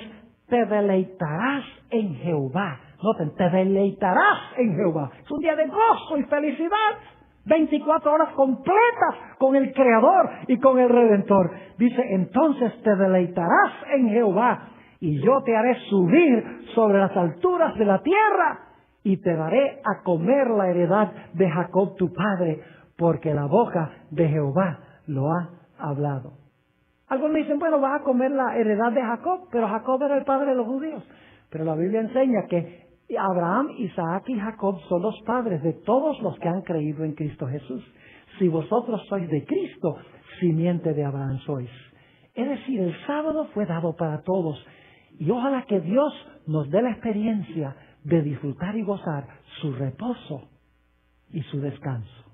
te deleitarás en Jehová. Noten, te deleitarás en Jehová. Es un día de gozo y felicidad. 24 horas completas con el Creador y con el Redentor. Dice, entonces te deleitarás en Jehová, y yo te haré subir sobre las alturas de la tierra, y te daré a comer la heredad de Jacob tu padre, porque la boca de Jehová lo ha hablado. Algunos dicen, bueno, vas a comer la heredad de Jacob, pero Jacob era el padre de los judíos. Pero la Biblia enseña que Abraham, Isaac y Jacob son los padres de todos los que han creído en Cristo Jesús. Si vosotros sois de Cristo, simiente de Abraham sois. Es decir, el sábado fue dado para todos. Y ojalá que Dios nos dé la experiencia de disfrutar y gozar su reposo y su descanso.